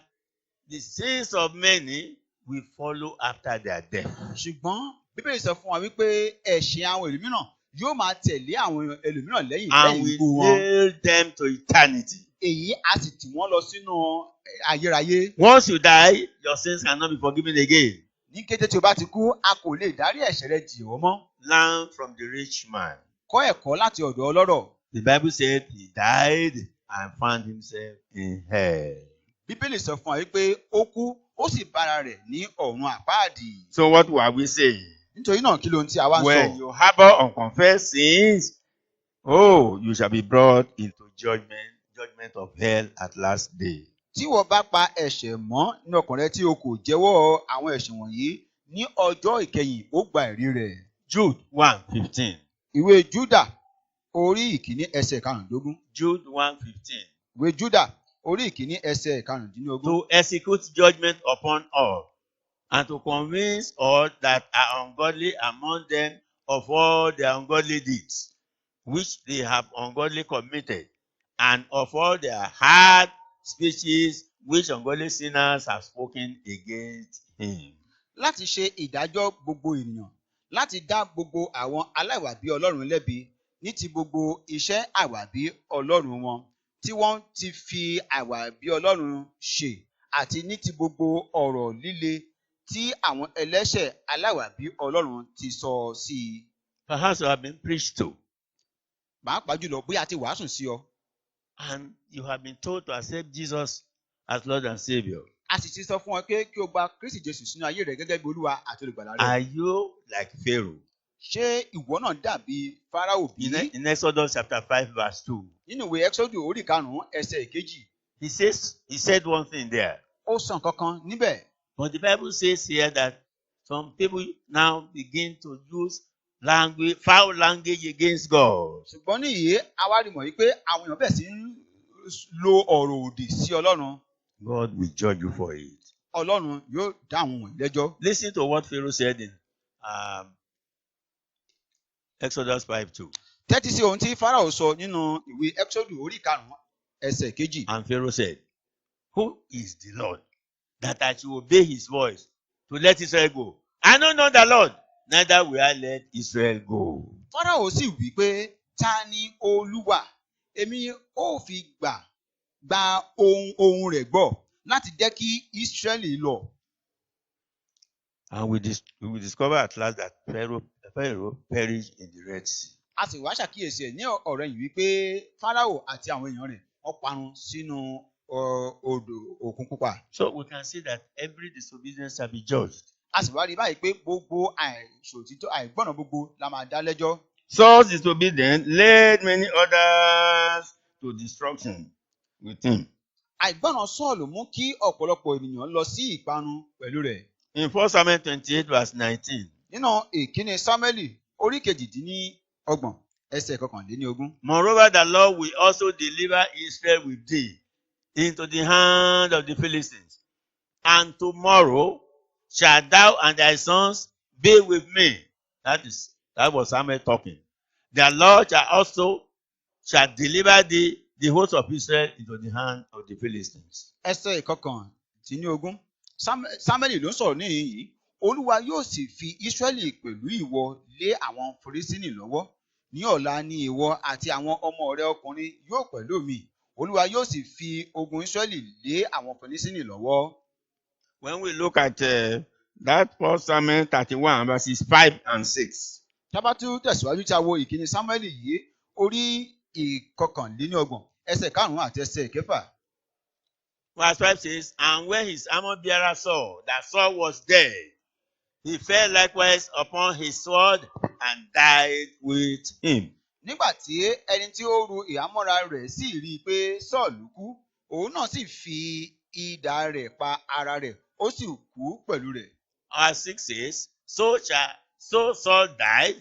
the sins of many will follow after their death. ṣùgbọ́n Bíbélì sọ fún wa wípé ẹ̀ṣẹ̀ àwọn ẹlòmíràn yóò máa tẹ̀lé àwọn ẹlòmíràn lẹ́yìn And ikú will wọn. nail them to eternity. èyí a sì tì wọ́n lọ sínú ayérayé. Once you die, your sins cannot be forgiven again. ní kété tí o bá ti kú a kò lè dárí ẹ̀ṣẹ̀ rẹ jì ọ́ mọ́. Learn from the rich man. kọ́ ẹ̀kọ́ láti ọ̀dọ̀ ọlọ́rọ̀. The Bible said he died and found himself in hell. Bíbélì sọ fún wa wípé ó kú ó sì bára rẹ̀ ní ọ̀run àpáàdì. So what were we saying? nítorí náà kí ló ń tí a wá ń When sọ? you harbor unconfessed sins, oh, you shall be brought into judgment of hell at last day. tí wọ́n bá pa ẹ̀ṣẹ̀ mọ́ ní ọkàn rẹ tí o kò jẹ́wọ́ àwọn ẹ̀ṣẹ̀ wọ̀nyí ní ọjọ́ ìkẹyìn ó gba ẹ̀rí rẹ̀. Jude 1:15. ìwé Júdà orí ìkíní ẹsẹ̀ 15. Jude 1:15. ìwé Júdà orí ìkíní ẹsẹ̀ 15. To execute judgment upon all, and to convince all that are ungodly among them of all their ungodly deeds, which they have ungodly committed, and of all their hard speeches which ungodly sinners have spoken against him. láti ṣe ìdájọ́ gbogbo ènìyàn láti dá gbogbo àwọn aláìwàbí Ọlọ́run lẹ́bi ní ti gbogbo iṣẹ́ àìwàbí Ọlọ́run wọn tí wọ́n ti fi àìwàbí Ọlọ́run ṣe àti ní ti gbogbo ọ̀rọ̀ líle tí àwọn ẹlẹ́ṣẹ̀ aláìwàbí Ọlọ́run ti sọ sí i. Perhaps you have been preached to, pàápàá jùlọ bóyá a ti wàásù sí ọ and you have been told to accept Jesus as Lord and Savior. a sì ti sọ fún ọ pé kí o gba Kristi Jésù sínú ayé rẹ gẹ́gẹ́ bí Olúwa àti olùgbàlà rẹ. Are you like Pharaoh? ṣé ìwọ náà dàbí Fáráò bí? In Exodus chapter 5 verse 2, nínú ìwé Ẹ́xódù orí 5 ẹsẹ̀ 2 he said one thing there. ó sọ nǹkan kan níbẹ̀. But the Bible says here that some people now begin to use foul language against God. ṣùgbọ́n níyì àwa rí mọ̀ wípé àwọn èèyàn bẹ̀rẹ̀ sí ń lo ọ̀rọ̀ òdì sí Ọlọ́run. God will judge you for it. Ọlọ́run yóò dá àwọn wọ̀nyí lẹ́jọ́. Listen to what Pharaoh said in Exodus 5:2. tẹ́tí sí ohun tí Fáráò sọ nínú ìwé Ẹ́xódù orí 5 ẹsẹ̀ 2. And Pharaoh said, "Who is the Lord, that I should obey his voice to let Israel go? I know not the Lord, neither will I let Israel go." Fáráò sì wí pé ta ni Olúwa èmi ó fi gba ohun rẹ̀ gbọ́ láti jẹ́ kí Ísírẹ́lì lọ. And we will discover at last that Pharaoh perished in the Red Sea. a sì wá ṣàkíyèsí ẹ̀ ní ọ̀rẹ́ yìí wípé Fáráò àti àwọn èèyàn rẹ̀ wọ́n parun sínú odò Òkun Pupa. So we can see that every disobedience shall be judged. A sì wá rí báyìí pé gbogbo àìṣòtítọ́ àìgbọ́ràn gbogbo la máa dá lẹ́jọ́. Saul's disobedience led many others to destruction with him. Àìgbọ́ràn Sọ́ọ̀lù mú kí ọ̀pọ̀lọpọ̀ ènìyàn lọ sí ìparun pẹ̀lú rẹ̀. In 1 Samuel 28 verse 19, Nínú ìkíni Sámúẹ́lì orí kejìdínlọ́gbọ̀n ẹsẹ̀ kọkànlélógún. moreover, the Lord will also deliver Israel with thee into the hand of the Philistines. And tomorrow shalt thou and thy sons be with me. That was Samuel talking. The Lord shall deliver thee, the host of Israel, into the hand of the Philistines. Ẹsẹ̀ ìkọkàndínlógún. Sámúẹ́lì ló ń sọ̀rọ̀ níhìn yìí. Olúwa yóò sì fi Ísírẹ́lì pẹ̀lú ìwọ lé àwọn Fílístínì lọ́wọ́. Ní ọ̀la ni ìwọ àti àwọn ọmọ rẹ ọkùnrin yóò pẹ̀lú mi. Olúwa yóò sì fi ogun Ísírẹ́lì lé àwọn Fílístínì lọ́wọ́. When we look at that 1 Samuel 31 verses 5 and 6, Tábàtú tẹ̀síwájú tí a wo ìkíni Sámúẹ́lì yìí orí ìkọkànlélọ́gbọ̀n ẹsẹ̀ karùn-ún àti ẹsẹ̀ kẹfà. verse 5 says, and when his armor-bearer saw that Saul was dead, he fell likewise upon his sword and died with him. Nígbà tí ẹni tí ó ru ìhámọ́ra rẹ̀ sì rí i pé Sọ́ọ̀lù kú, òun náà sì fi idà rẹ̀ pa ara rẹ̀, ó sì kú pẹ̀lú rẹ̀. Verse 6 says, so Saul died,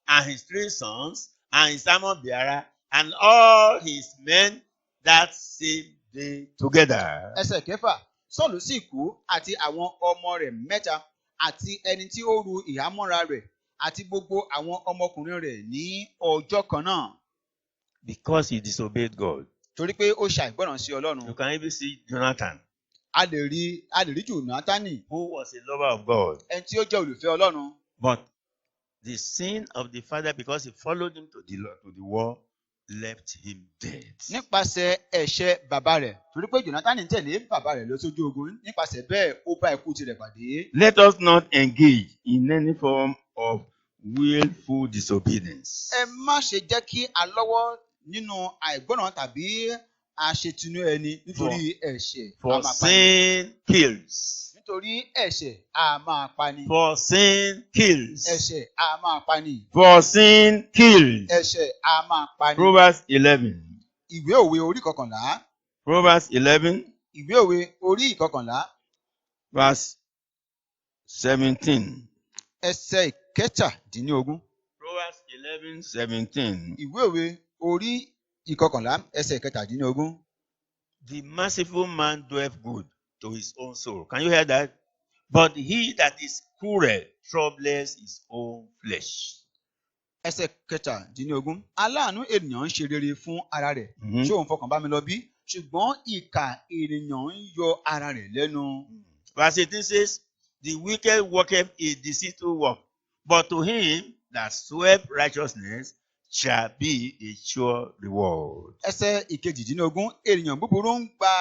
and his 3 sons, and his armor-bearer, and all his men that same day together. Ẹsẹ̀ kẹfà, Sọ́ọ̀lù sì kú àti àwọn ọmọ rẹ̀ mẹ́ta àti ẹni tí ó ru ìhámọ́ra rẹ̀ àti gbogbo àwọn ọmọkùnrin rẹ̀ ní ọjọ́ kan náà. Because he disobeyed God. Torí pé ó ṣàìgbọràn sí You Ọlọ́run. can even see Jonathan, A lè rí Jónátánì, who was a lover of God. ẹni tí ó jẹ́ olùfẹ́ Ọlọ́run. But the sin of the father, because he followed him to the war, left him dead. Nípasẹ̀ ẹ̀ṣẹ̀ bàbá rẹ̀, torí pé Jónátánì tẹ̀lé bàbá rẹ̀ lọ sójú ogun, nípasẹ̀ bẹ́ẹ̀ ó bá ikú tirẹ̀ pàdé. Let us not engage in any form of willful disobedience. Ẹ má ṣe jẹ́ kí a lọ́wọ́ nínú àìgbọràn tàbí àṣetúnú ẹni nítorí ẹ̀ṣẹ̀ a For máa pani. sin kills. Nítorí ẹ̀ṣẹ̀ a máa pani. For sin kills. Ẹ̀ṣẹ̀ a máa pani. For sin kills. Ẹ̀ṣẹ̀ a máa pani. Proverbs 11. Ìwé òwe orí kọkànlá. Proverbs 11 Ìwé òwe orí ìkọkànlá. verse 17. Ẹsẹ̀ ìkẹtàdínlógún. Proverbs 11:17. Ìwé òwe orí ìkọkànlá ẹsẹ̀ ìkẹtàdínlógún. The merciful man doeth good to his own soul. Can you hear that? But he that is cruel troubles his own flesh. Ẹsẹ̀ kẹtàdínlógún. Aláàánú ènìyàn ń ṣe rere fún ara rẹ̀. Ṣé òun fọkàn bá mi lọ bí? Ṣùgbọ́n ìkà ènìyàn ń yọ ara rẹ̀ lẹ́nu. Verse 18 says, the wicked worketh a deceitful work, but to him that soweth righteousness shall be a sure reward. Ẹsẹ̀ ìkejìdínlógún. Ènìyàn búburú ń gba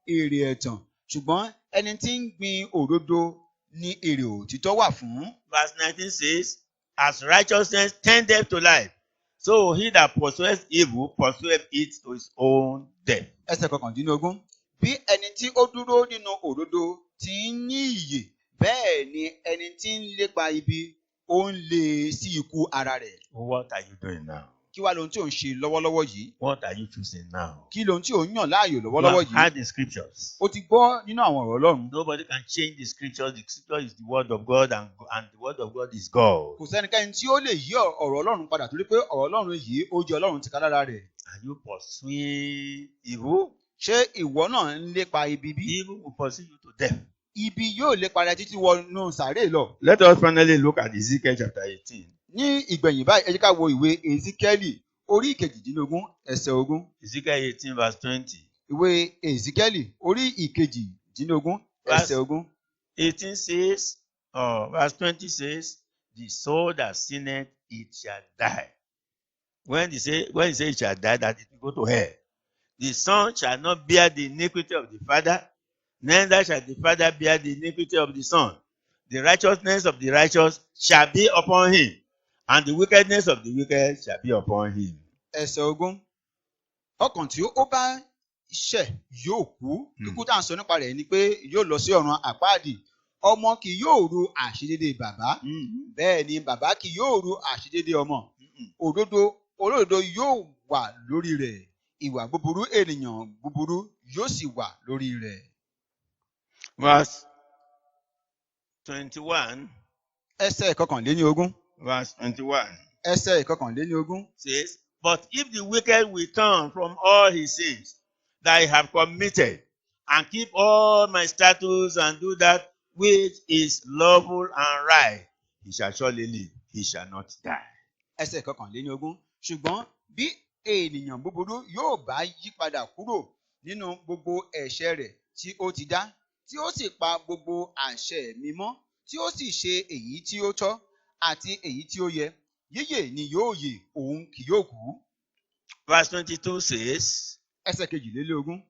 èrè ẹ̀tàn, ṣùgbọ́n ẹni tí ń gbin òdodo ni èrè òtítọ́ wà fún. Verse 19 says, as righteousness tendeth to life, so he that pursueth evil pursueth it to his own death. Ẹsẹ̀ kọkàndínlógún. Bí ẹni tí ó dúró nínú òdodo ti ń ní ìyè, bẹ́ẹ̀ ni ẹni tí ń lépa ibi ó ń lé sí ikú ara rẹ̀. What are you doing now? Kí wá lohun tí ò ń ṣe lọ́wọ́lọ́wọ́ yìí? What are you choosing now? Kí lohun tí ò ń yàn láàyò You lọ́wọ́lọ́wọ́ have yìí? heard the scriptures. O ti gbọ́ nínú àwọn ọ̀rọ̀ Ọlọ́run. Nobody can change the scriptures. The scripture is the word of God, and the word of God is God. Kò sẹ́nikẹ́ni tí ó lè yí ọ̀rọ̀ Ọlọ́run padà torí pé ọ̀rọ̀ Ọlọ́run yìí ó jẹ́ Ọlọ́run tìkálára rẹ̀. Are you pursuing evil? Ṣé ìwọ náà ń lépa ibi bí? Evil will pursue you to death. Ibi yóò lépa rẹ títí wọnú sàréè lọ. Let us finally look at Ezekiel chapter 18. Ní ìgbẹ̀yìn báyìí, ẹ jẹ́ ká wo ìwé Èzíkẹ́lì orí ìkejìdínlógún ẹsẹ̀ ogún. Ezekiel 18 verse 20. Ìwé Èzíkẹ́lì orí ìkejìdínlógún ẹsẹ̀ ogún. 18 says, verse 20 says, the soul that sinneth, it shall die. When he say it shall die, that it will go to hell. The son shall not bear the iniquity of the father, neither shall the father bear the iniquity of the son. The righteousness of the righteous shall be upon him, and the wickedness of the wicked shall be upon him. Ẹsẹ̀ ogún. Ọkàn tí ó bá ṣẹ̀ yóò kú. Ikú tá à ń sọ nípa rẹ̀ ni pé yóò lọ sí ọ̀run àpáàdì. Ọmọ kì yóò ru àṣedédé bàbá. Bẹ́ẹ̀ ni bàbá kì yóò ru àṣedédé ọmọ. Olódodo yóò wà lórí rẹ̀. Ìwà búburú ènìyàn búburú yóò sì wà lórí rẹ̀. Verse 21. Ẹsẹ̀ ìkọkànléníogún. Verse 21 Ẹsẹ̀ ìkọkànléníogún. says, But if the wicked will turn from all his sins that he have committed, and keep all my statutes, and do that which is lawful and right, he shall surely live, he shall not die. Ẹsẹ̀ ìkọkànléníogún. Ṣùgbọ́n bí ènìyàn búburú yóò bá yí padà kúrò nínú gbogbo ẹ̀ṣẹ̀ rẹ̀ tí ó ti dá, tí ó sì pa gbogbo àṣẹ mi mọ́, tí ó sì ṣe èyí tí ó tọ́ àti èyí tí ó yẹ, yíyè ni yóò yè, òun kì yóò kú. Verse 22 says, Ẹsẹ̀ kejìlélógún.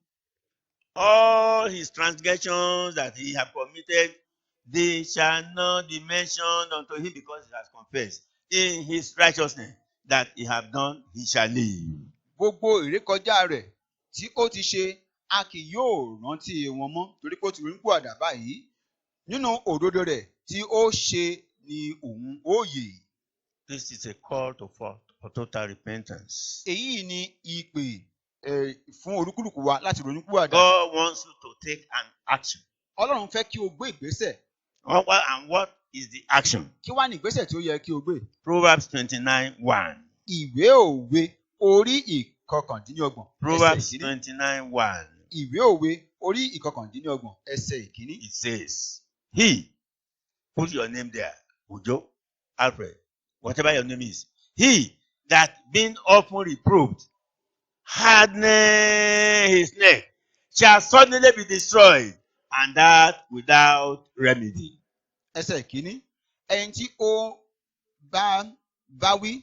All his transgressions that he have committed, they shall not be mentioned unto him, because he has confessed. In his righteousness that he have done, he shall live. Gbogbo ìrékọjá rẹ̀ tí ó ti ṣe, a kì yóò rántí wọn mọ́, torí pé ó ti ronúpìwàdà báyìí. Nínú òdodo rẹ̀ tí ó ṣe ni òun ó yè. This is a call for total repentance. Èyí ni ìpè fún olúkúlùkù wa láti ronúpìwàdà. God wants you to take an action. Ọlọ́run fẹ́ kí o gbé ìgbésẹ̀. And what is the action? Kí wá ní ìgbésẹ̀ tí ó yẹ kí o gbé? Proverbs 29:1. Ìwé òwe orí ìkọkàndínlọ́gbọ̀n. Proverbs 29:1. Ìwé òwe orí ìkọkàndínlọ́gbọ̀n ẹsẹ̀ ìkíní. It says, He, put your name there, Ujo, Alfred, whatever your name is. He that being often reproved, harden his neck, shall suddenly be destroyed, and that without remedy. Ẹsẹ̀ ìkíní. Ẹni tí ó bá wí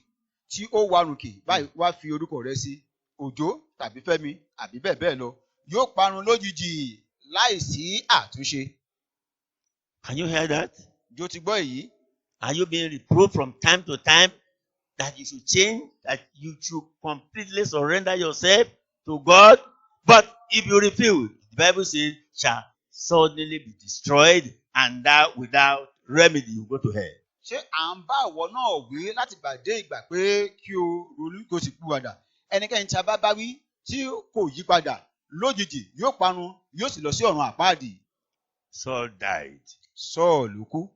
tí ó warùnkì báyìí wá fi orúkọ rẹ̀ sí Òjó tàbí Fẹ́mi àbí bẹ́ẹ̀ bẹ́ẹ̀ lọ, yóò parun lójijì láìsí àtúnṣe. Can you hear that? Jó ti gbọ́ èyí. Are you being reproved from time to time that you should change, that you should completely surrender yourself to God? But if you refuse, the Bible says, shall suddenly be destroyed, and that without remedy you go to hell. Ṣé à ń bá ìwọ náà wí láti ìgbà dé ìgbà pé kí o ronú kí o sì pìwàdà? Ẹnikẹ́ni tí a bá wí tí kò yí padà lójijì yóò parun, yóò sì lọ sí ọ̀run àpáàdì. Saul died. Sọ́ọ̀lù kú.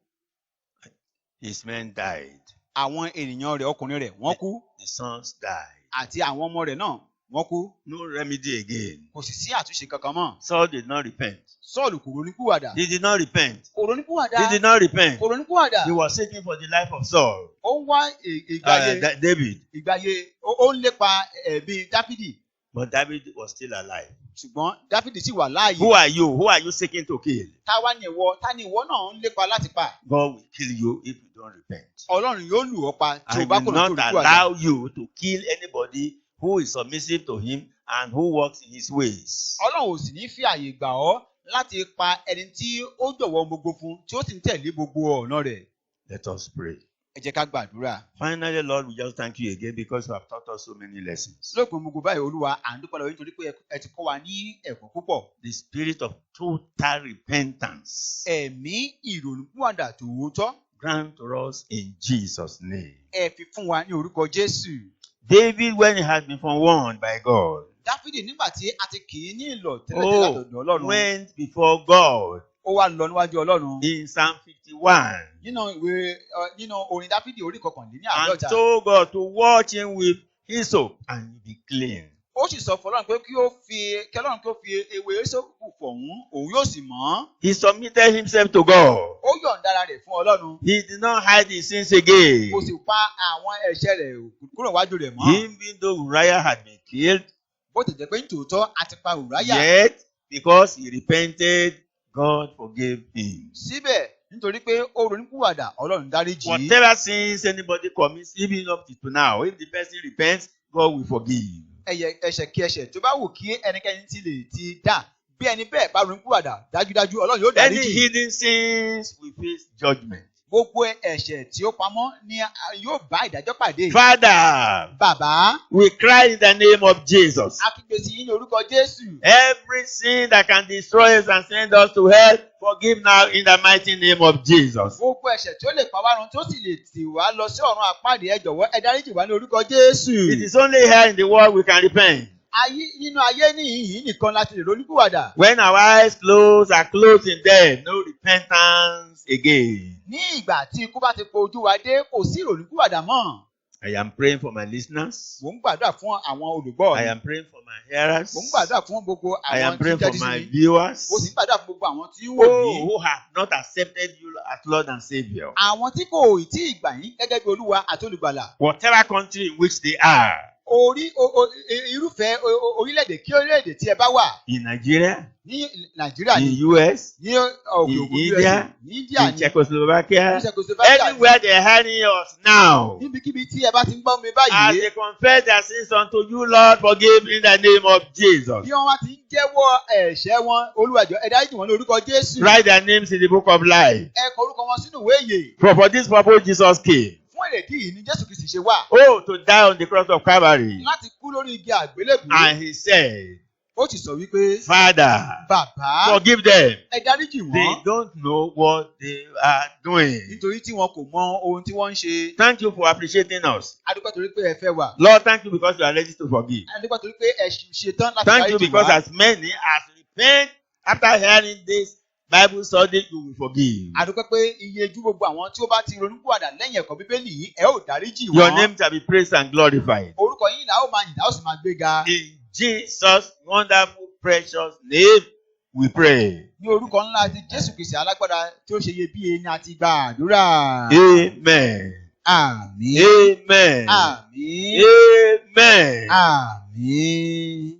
His men died. Àwọn ènìyàn rẹ̀ ọkùnrin rẹ̀ wọ́n kú. The sons died. Àti àwọn ọmọ rẹ̀ náà wọ́n kú. No remedy again. Kò sì sí àtúnṣe kankan mọ́. Saul did not repent. Sọ́ọ̀lù kò ronúpìwàdà. He did not repent. Kò ronúpìwàdà. He did not repent. Kò ronúpìwàdà. He was seeking for the life of Saul. Ó ń wá David. ìgbàyè ó ń lépa ẹ̀mí Dáfídì. But David was still alive. Ṣùgbọ́n Dáfídì sì wà láàyè. Who are you? Who are you seeking to kill? Táwa ni ìwọ, ta ni ìwọ náà ń lépa láti pa? God will kill you if you don't repent. Ọlọ́run yóò lù ọ́ pa tí I o bá will kùnà tó not ronúpìwàdà. allow you to kill anybody who is submissive to him and who walks in his ways. Ọlọ́run ò sì ní fi àyè gbà ọ́ láti pa ẹni tí ó jọ̀wọ́ gbogbo fún tí ó sì ń tẹ̀lé gbogbo ọ̀nà rẹ̀. Let us pray. Ẹ jẹ́ ká gbàdúrà. Finally, Lord, we just thank you again because you have taught us so many lessons. Lópin gbogbo báyìí Olúwa à ń dúpẹ́ lọ́wọ́ nítorí pé ẹ ti kọ́ wa ní ẹ̀kọ́ púpọ̀. The spirit of total repentance Ẹ̀mí ìrònúpìwàdà tòótọ́ grant to us in Jesus' name. ẹ fi fún wa ní orúkọ Jésù. David, when he had been forewarned by God, Dáfídì nígbà tí a ti kì í ní ìlọ̀ tẹ́lẹ̀ látọ̀dọ̀ Ọlọ́run, went before God ó wá lọ níwájú Ọlọ́run. in Psalm 51 Nínú orin Dáfídì orí and kọkànléníàádọ́ta. told God to watch him with hyssop and be clean. Ó sì sọ fún Ọlọ́run pé kí Ọlọ́run kí ó fi ewé sókù fọ̀hún, òun yóò sì mọ́. He submitted himself to God. Ó yọ̀ǹda ara rẹ̀ fún Ọlọ́run. He did not hide his sins again. Kò sì pa àwọn ẹ̀ṣẹ̀ rẹ̀ kúrò wájú rẹ̀ mọ́. Even though Uriah had been killed, Bó ti jẹ́ pé nítòótọ́ a ti pa Ùráyà. yet because he repented, God forgave him. Síbẹ̀ nítorí pé ó ronúpìwàdà Ọlọ́run dáríjì. Whatever sins anybody commits, even up to now, if the person repents, God will forgive. Ẹ̀ṣẹ̀ kí ẹ̀ṣẹ̀ tó bá wù kí ẹnikẹ́ni ti dá, bí ẹni bẹ́ẹ̀ bá ronúpìwàdà dájúdájú Ọlọ́run yóò Any dáríjì. hidden sins will face judgment. Gbogbo ẹ̀ṣẹ̀ tí ó pamọ́ ni yóò bá ìdájọ́ pàdé. Father, Bàbá, we cry in the name of Jesus. a kígbe sí yín ní orúkọ Jésù. Every sin that can destroy us and send us to hell, forgive now in the mighty name of Jesus. Gbogbo ẹ̀ṣẹ̀ tí ó lè pa wá run tí ó sì lè tì wá lọ sí ọ̀run àpáàdé, ẹ jọ̀wọ́ ẹ dáríjì wá ní orúkọ Jésù. It is only here in the world we can repent. Nínú ayé níhìn-ín nìkan láti lè ronúpìwàdà. When our eyes close are closed in death, no repentance again. Ní ìgbà tí ikú bá ti po ojú wa dé, kò sí ìrònúpìwàdà mọ́. I am praying for my listeners. Mò ń gbàdúrà fún àwọn olùgbọ́ I mi. am praying for my hearers. Mò ń gbàdúrà fún gbogbo I am àwọn tí praying ń for tẹ́tí sí my mi. viewers. Mo sì ń gbàdúrà fún gbogbo àwọn tí ń wò mí. Who have not accepted you as Lord and Savior. Àwọn tí kò tí ì gbà yín gẹ́gẹ́ bí Olúwa àti Olùgbàlà. Whatever country in which they are. Irúfẹ́ orílẹ̀-èdè kí orílẹ̀-èdè tí ẹ bá wà. In Nigeria. Ní Nàìjíríà In ní US. ní òkè In òkun India. ní India In ní Czechoslovakia. ní Czechoslovakia ní. Anywhere they are hearing us now. Níbikíbi tí ẹ bá ti ń gbọ́ mi As báyìí. they confess their sins unto you, Lord, forgive in the name of Jesus. Bí wọ́n bá ti ń jẹ́wọ́ ẹ̀ṣẹ̀ wọn, Olúwa jọ̀ọ́ ẹ dáríjì wọ́n ní orúkọ Jésù. Write their names in the book of life. Ẹ kọ orúkọ wọn sínú ìwé ìyè. For this purpose Jesus came. Fún èrèdí yìí ni Jésù Kristi ṣe wà. Oh, to die on the cross of Calvary. Láti kú lórí igi àgbélébùú. And he said, Ó ti sọ wípé. Father, Bàbá, forgive them. ẹ dáríjì They wọ́n. don't know what they are doing. Nítorí tí wọn kò mọ ohun tí wọ́n ń ṣe. Thank you for appreciating us. A dúpẹ́ torí pé ẹ fẹ́ wà. Lord, thank you because you are ready to forgive. A dúpẹ́ torí pé ẹ ṣetán láti Thank you dáríjì because wá. as many as repent after hearing this Bible study, you will forgive. A dúpẹ́ pé iye ju gbogbo àwọn tí ó bá ti ronúpìwàdà lẹ́yìn ẹ̀kọ́ Bíbélì yìí, ẹ ó dáríjì Your wọ́n. name shall be praised and glorified. Orúkọ yín là ó máa yìn, là ó sì máa gbéga. In Jesus' wonderful, precious name, we pray. Ní orúkọ ńlá ti Jésù Kristi alágbára tí ó ṣe iyebíye ni a ti gba àdúrà. Amen. Àmín. Amen. Àmín. Amen. Àmín.